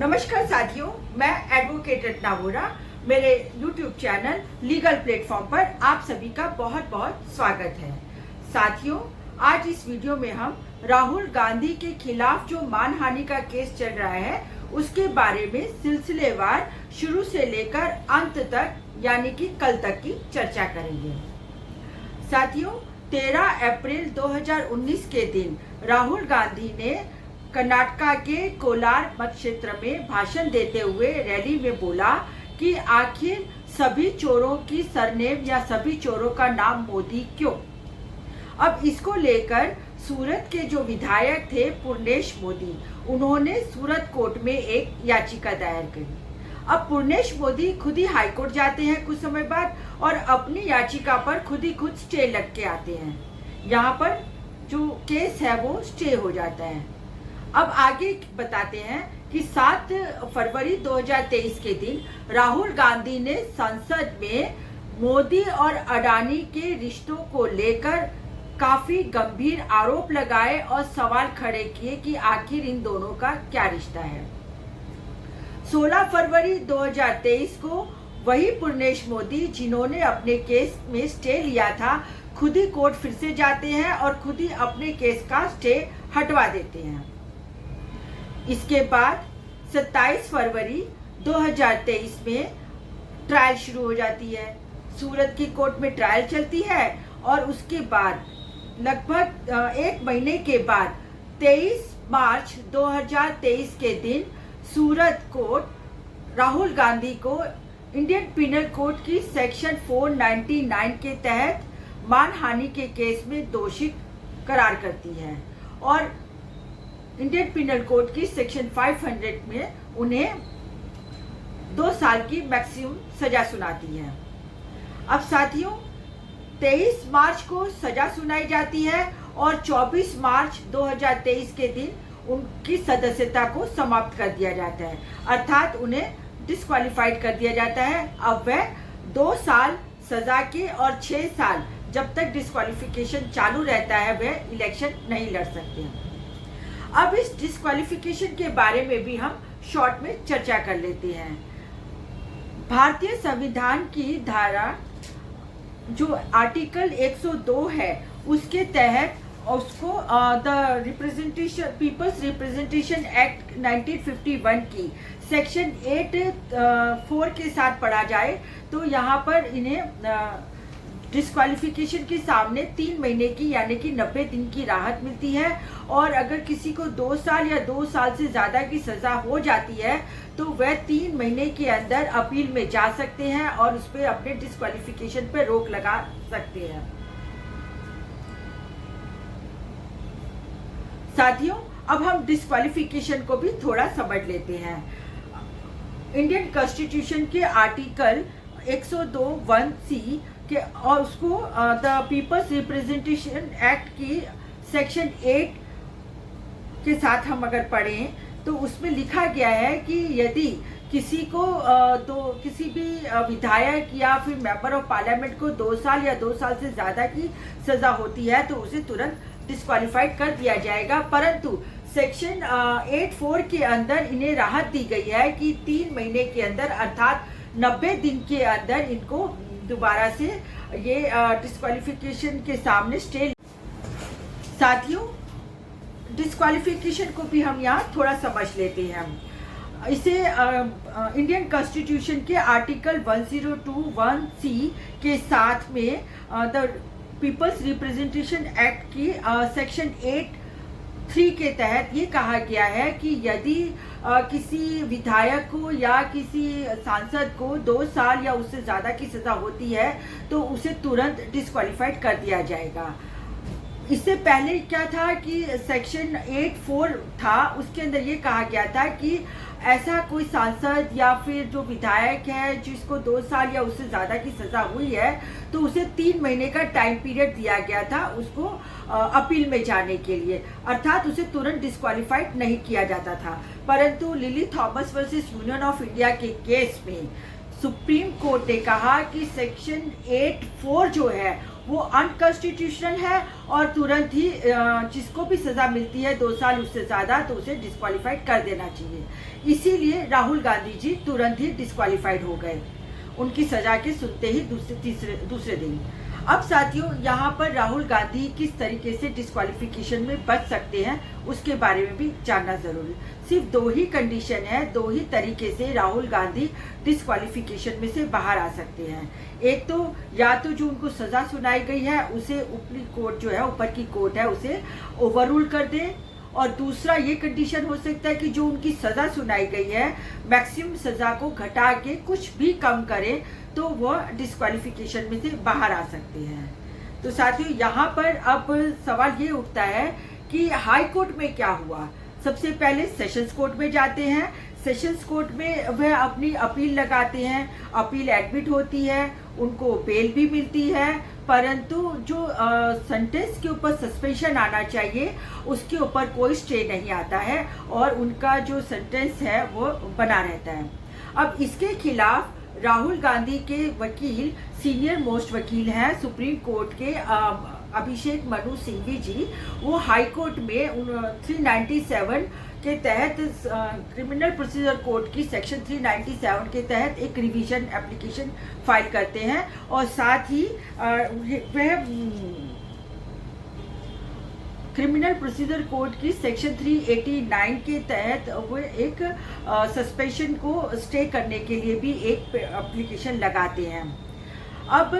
नमस्कार साथियों, मैं एडवोकेट रत्ना वोरा। मेरे YouTube चैनल लीगल प्लेटफॉर्म पर आप सभी का बहुत बहुत स्वागत है। साथियों, आज इस वीडियो में हम राहुल गांधी के खिलाफ जो मानहानि का केस चल रहा है उसके बारे में सिलसिलेवार शुरू से लेकर अंत तक यानी कि कल तक की चर्चा करेंगे। साथियों, 13 अप्रैल 2019 के दिन राहुल गांधी ने कर्नाटका के कोलार मत क्षेत्र में भाषण देते हुए रैली में बोला कि आखिर सभी चोरों की सरनेम या सभी चोरों का नाम मोदी क्यों। अब इसको लेकर सूरत के जो विधायक थे पूर्णेश मोदी, उन्होंने सूरत कोर्ट में एक याचिका दायर करी। अब पूर्णेश मोदी खुद ही हाईकोर्ट जाते हैं कुछ समय बाद और अपनी याचिका पर खुद स्टे लग के आते हैं। यहाँ पर जो केस है वो स्टे हो जाता है। अब आगे बताते हैं कि 7 फरवरी 2023 के दिन राहुल गांधी ने संसद में मोदी और अडानी के रिश्तों को लेकर काफी गंभीर आरोप लगाए और सवाल खड़े किए कि आखिर इन दोनों का क्या रिश्ता है। 16 फरवरी 2023 को वही पूर्णेश मोदी, जिन्होंने अपने केस में स्टे लिया था, खुद ही कोर्ट फिर से जाते हैं और खुद ही अपने केस का स्टे हटवा देते हैं। इसके बाद 27 फरवरी 2023 में ट्रायल शुरू हो जाती है। सूरत की कोर्ट में ट्रायल चलती है और उसके बाद लगभग 1 महीने के बाद 23 मार्च 2023 के दिन सूरत कोर्ट राहुल गांधी को इंडियन पिनल कोड की सेक्शन 499 के तहत मानहानि के केस में दोषी करार करती है और इंडियन पिनल कोड की सेक्शन 500 में उन्हें 2 साल की मैक्सिमम सजा सुनाती है। अब साथियों, 23 मार्च को सजा सुनाई जाती है और 24 मार्च 2023 के दिन उनकी सदस्यता को समाप्त कर दिया जाता है, अर्थात उन्हें डिस्क्वालिफाइड कर दिया जाता है। अब वह 2 साल सजा के और 6 साल जब तक डिस्क्वालिफिकेशन चालू रहता है वह इलेक्शन नहीं लड़ सकते हैं। अब इस डिस्क्वालिफिकेशन के बारे में भी हम शॉर्ट में चर्चा कर लेते हैं। भारतीय संविधान की धारा जो आर्टिकल 102 है उसके तहत उसको the representation peoples representation act 1951 की सेक्शन 8(4) के साथ पढ़ा जाए तो यहाँ पर इन्हें डिस्क्वालिफिकेशन के सामने 3 महीने की यानी कि 90 दिन की राहत मिलती है और अगर किसी को 2 साल या 2 साल से ज़्यादा की सज़ा हो जाती है तो वह 3 महीने के अंदर अपील में जा सकते हैं और उस पर अपने डिस्क्वालिफिकेशन पर रोक लगा सकते हैं। साथियों, अब हम डिस्क्वालिफिकेशन को भी थोड़ा समझ लेते हैं। इंडियन कॉन्स्टिट्यूशन के आर्टिकल 102(1)(c) के और उसको द पीपल्स रिप्रेजेंटेशन एक्ट की सेक्शन 8 के साथ हम अगर पढ़ें तो उसमें लिखा गया है कि यदि किसी को किसी भी विधायक या फिर मेंबर ऑफ पार्लियामेंट को 2 साल या 2 साल से ज़्यादा की सज़ा होती है तो उसे तुरंत डिस्क्वालिफाइड कर दिया जाएगा, परंतु सेक्शन 8(4) के अंदर इन्हें राहत दी गई है कि 3 महीने के अंदर अर्थात 90 दिन के अंदर इनको दोबारा से ये डिस्क्वालिफिकेशन के सामने स्टे। साथियों, डिस्क्वालिफिकेशन को भी हम यहाँ थोड़ा समझ लेते हैं। इसे इंडियन कॉन्स्टिट्यूशन के आर्टिकल 102(1)(c) के साथ में द पीपल्स रिप्रेजेंटेशन एक्ट की सेक्शन 8(3) के तहत ये कहा गया है कि यदि किसी विधायक को या किसी सांसद को 2 साल या उससे ज़्यादा की सज़ा होती है तो उसे तुरंत डिस्क्वालिफाइड कर दिया जाएगा। इससे पहले क्या था कि सेक्शन 8(4) था, उसके अंदर ये कहा गया था कि ऐसा कोई सांसद या फिर जो विधायक है जिसको 2 साल या उससे ज़्यादा की सज़ा हुई है तो उसे 3 महीने का टाइम पीरियड दिया गया था उसको अपील में जाने के लिए, अर्थात उसे तुरंत डिस्क्वालिफाइड नहीं किया जाता था। परंतु lily Thomas versus union of India के केस में सुप्रीम कोर्ट ने कहा कि सेक्शन 8(4) जो है वो अनकॉन्स्टिट्यूशनल है और तुरंत ही जिसको भी सज़ा मिलती है 2 साल उससे ज़्यादा तो उसे डिस्क्वालीफाइड कर देना चाहिए। इसीलिए राहुल गांधी जी तुरंत ही डिस्क्वालीफाइड हो गए उनकी सज़ा के सुनते ही दूसरे दिन। अब साथियों, यहाँ पर राहुल गांधी किस तरीके से डिस्क्वालिफिकेशन में बच सकते हैं उसके बारे में भी जानना जरूरी। सिर्फ 2 ही कंडीशन है, 2 ही तरीके से राहुल गांधी डिस्क्वालिफिकेशन में से बाहर आ सकते हैं। एक तो या तो जो उनको सजा सुनाई गई है उसे ऊपरी कोर्ट जो है, ऊपर की कोर्ट है, उसे ओवररूल कर दे, और दूसरा ये कंडीशन हो सकता है कि जो उनकी सजा सुनाई गई है मैक्सिमम सजा को घटा के कुछ भी कम करे तो वह डिस्क्वालिफिकेशन में से बाहर आ सकते हैं। तो साथियों, यहाँ पर अब सवाल ये उठता है कि हाई कोर्ट में क्या हुआ। सबसे पहले सेशंस कोर्ट में जाते हैं। सेशंस कोर्ट में वह अपनी अपील लगाते हैं, अपील एडमिट होती है, उनको बेल भी मिलती है, परंतु जो सेंटेंस के ऊपर सस्पेंशन आना चाहिए उसके ऊपर कोई स्टे नहीं आता है और उनका जो सेंटेंस है वो बना रहता है। अब इसके खिलाफ राहुल गांधी के वकील, सीनियर मोस्ट वकील हैं सुप्रीम कोर्ट के अभिषेक मनु सिंघवी जी, वो हाई कोर्ट में 397 के तहत क्रिमिनल प्रोसीजर कोड की सेक्शन 397 के तहत एक रिवीजन एप्लीकेशन फाइल करते हैं और साथ ही वह क्रिमिनल प्रोसीजर कोड की सेक्शन 389 के तहत वो एक सस्पेंशन को स्टे करने के लिए भी एक एप्लीकेशन लगाते हैं। अब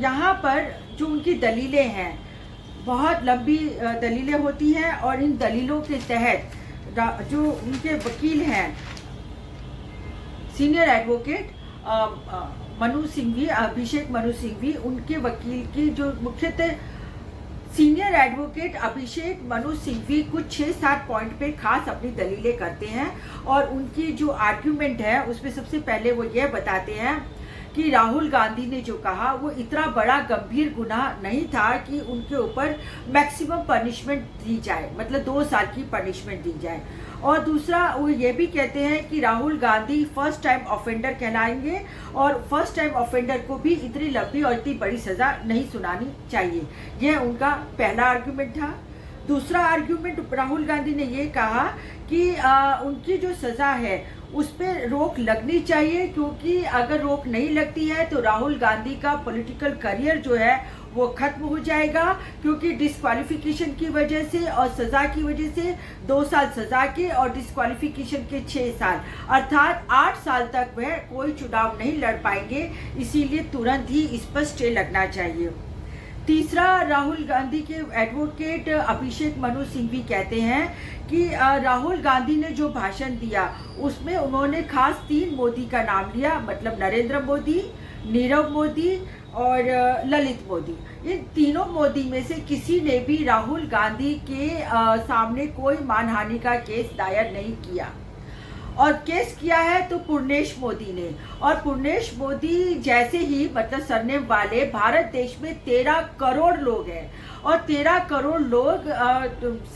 यहाँ पर जो उनकी दलीलें हैं बहुत लंबी दलीलें होती हैं और इन दलीलों के तहत जो उनके वकील हैं सीनियर एडवोकेट मनु सिंघवी, अभिषेक मनु सिंघवी, उनके वकील की जो मुख्यतः सीनियर एडवोकेट अभिषेक मनु सिंघवी कुछ 6-7 पॉइंट पे खास अपनी दलीलें करते हैं और उनकी जो आर्ग्यूमेंट है उसमें सबसे पहले वो ये बताते हैं कि राहुल गांधी ने जो कहा वो इतना बड़ा गंभीर गुनाह नहीं था कि उनके ऊपर मैक्सिमम पनिशमेंट दी जाए, मतलब 2 साल की पनिशमेंट दी जाए। और दूसरा वो ये भी कहते हैं कि Rahul Gandhi first time offender कहलाएंगे और फर्स्ट टाइम ऑफेंडर को भी इतनी लंबी और इतनी बड़ी सज़ा नहीं सुनानी चाहिए। यह उनका पहला आर्ग्यूमेंट था। दूसरा आर्ग्यूमेंट राहुल गांधी ने ये कहा कि उनकी जो सज़ा है उस पर रोक लगनी चाहिए, क्योंकि अगर रोक नहीं लगती है तो राहुल गांधी का पॉलिटिकल करियर जो है वो खत्म हो जाएगा, क्योंकि डिस्क्वालिफिकेशन की वजह से और सज़ा की वजह से 2 साल सज़ा के और डिस्क्वालिफिकेशन के 6 साल अर्थात 8 साल तक वह कोई चुनाव नहीं लड़ पाएंगे। इसीलिए तुरंत ही इस पर स्टे लगना चाहिए। तीसरा, राहुल गांधी के एडवोकेट अभिषेक मनु सिंघवी कहते हैं कि राहुल गांधी ने जो भाषण दिया उसमें उन्होंने खास 3 मोदी का नाम लिया, मतलब नरेंद्र मोदी, नीरव मोदी और ललित मोदी। इन तीनों मोदी में से किसी ने भी राहुल गांधी के सामने कोई मानहानि का केस दायर नहीं किया और केस किया है तो पूर्णेश मोदी ने। और पूर्णेश मोदी जैसे ही मतलब सरनेम वाले भारत देश में 13 करोड़ लोग हैं और 13 करोड़ लोग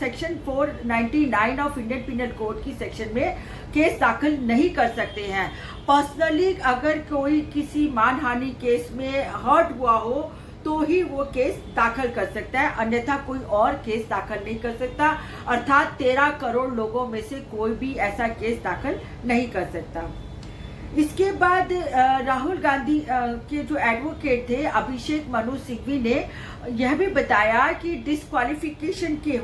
section 499 of Indian penal code की सेक्शन में केस दाखिल नहीं कर सकते हैं। पर्सनली अगर कोई किसी मानहानि केस में हर्ट हुआ हो तो ही वो केस दाखिल कर सकता है, अन्यथा कोई और केस दाखिल नहीं कर सकता। अर्थात 13 करोड़ लोगों में से कोई भी ऐसा केस दाखिल नहीं कर सकता। इसके बाद राहुल गांधी के जो एडवोकेट थे अभिषेक मनु सिंघवी ने यह भी बताया कि डिस्क्वालिफिकेशन के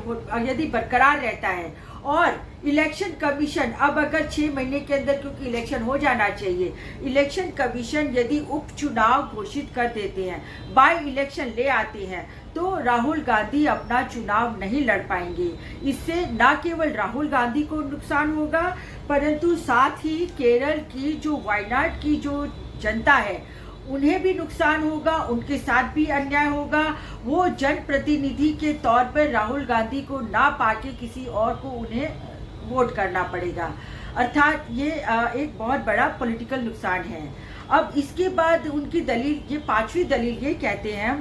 यदि बरकरार रहता है और इलेक्शन कमीशन अब अगर 6 महीने के अंदर, क्योंकि इलेक्शन हो जाना चाहिए, इलेक्शन कमीशन यदि उपचुनाव घोषित कर देते हैं, बाय इलेक्शन ले आते हैं, तो राहुल गांधी अपना चुनाव नहीं लड़ पाएंगे। इससे न केवल राहुल गांधी को नुकसान होगा परंतु साथ ही केरल की जो वायनाड की जो जनता है उन्हें भी नुकसान होगा, उनके साथ भी अन्याय होगा। वो जनप्रतिनिधि के तौर पर राहुल गांधी को ना पाके किसी और को उन्हें वोट करना पड़ेगा। अर्थात ये एक बहुत बड़ा पॉलिटिकल नुकसान है। अब इसके बाद उनकी दलील, ये 5वीं दलील ये कहते हैं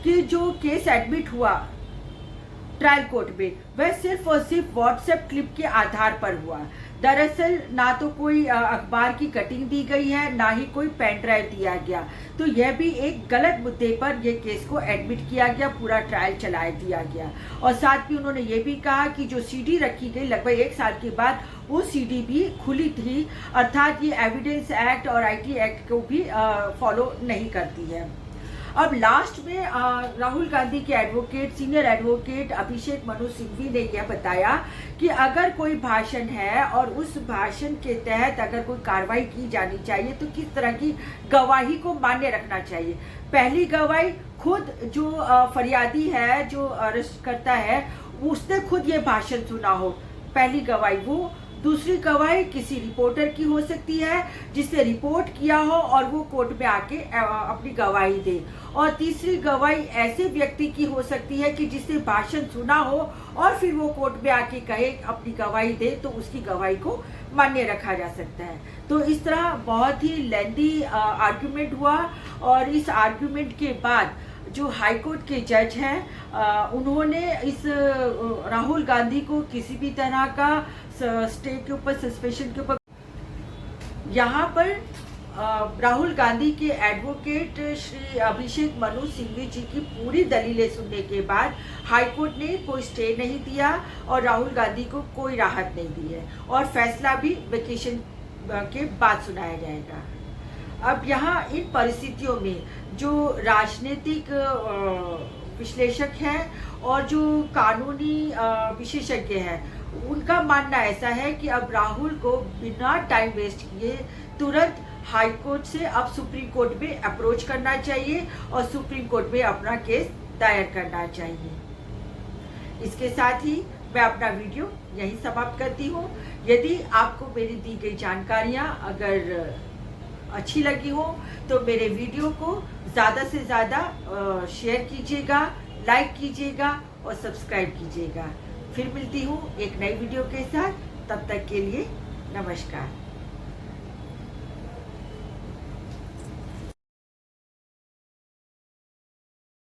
कि जो केस एडमिट हुआ ट्रायल कोर्ट में वह सिर्फ और सिर्फ व्हाट्सएप क्लिप के आधार पर हुआ। दरअसल ना तो कोई अखबार की कटिंग दी गई है, ना ही कोई पेन ड्राइव दिया गया। तो यह भी एक गलत मुद्दे पर यह केस को एडमिट किया गया, पूरा ट्रायल चला दिया गया। और साथ ही उन्होंने ये भी कहा कि जो सीडी रखी गई लगभग 1 साल के बाद, वो सीडी भी खुली थी, अर्थात ये एविडेंस एक्ट और आईटी एक्ट को भी फॉलो नहीं करती है। अब लास्ट में राहुल गांधी के advocate, senior advocate Abhishek Manu Singhvi ने यह बताया कि अगर कोई भाषण है और उस भाषण के तहत अगर कोई कार्रवाई की जानी चाहिए तो किस तरह की गवाही को मान्य रखना चाहिए। पहली गवाही खुद जो फरियादी है, जो अरेस्ट करता है, उसने खुद ये भाषण सुना हो, पहली गवाही वो। दूसरी गवाही किसी रिपोर्टर की हो सकती है जिसने रिपोर्ट किया हो और वो कोर्ट में आके अपनी गवाही दे। और तीसरी गवाही ऐसे व्यक्ति की हो सकती है कि जिसने भाषण सुना हो और फिर वो कोर्ट में आके कहे, अपनी गवाही दे, तो उसकी गवाही को मान्य रखा जा सकता है। तो इस तरह बहुत ही लेंथी आर्गुमेंट हुआ और इस आर्गुमेंट के बाद जो हाई कोर्ट के जज हैं उन्होंने इस राहुल गांधी को किसी भी तरह का स्टे के ऊपर, सस्पेंशन के ऊपर, यहाँ पर राहुल गांधी के एडवोकेट श्री अभिषेक मनु सिंघवी जी की पूरी दलीलें सुनने के बाद हाई कोर्ट ने कोई स्टे नहीं दिया और राहुल गांधी को कोई राहत नहीं दी है और फैसला भी वेकेशन के बाद सुनाया जाएगा। अब यहाँ इन परिस्थितियों में जो राजनीतिक विश्लेषक हैं और जो कानूनी विशेषज्ञ हैं, उनका मानना ऐसा है कि अब राहुल को बिना टाइम वेस्ट किए तुरंत हाई कोर्ट से अब सुप्रीम कोर्ट में अप्रोच करना चाहिए और सुप्रीम कोर्ट में अपना केस दायर करना चाहिए। इसके साथ ही मैं अपना वीडियो यहीं समाप्त करती हूँ। यदि आपको मेरी दी गई जानकारियाँ अगर अच्छी लगी हो तो मेरे वीडियो को ज़्यादा से ज़्यादा शेयर कीजिएगा, लाइक कीजिएगा और सब्सक्राइब कीजिएगा। फिर मिलती हूँ एक नई वीडियो के साथ, तब तक के लिए नमस्कार।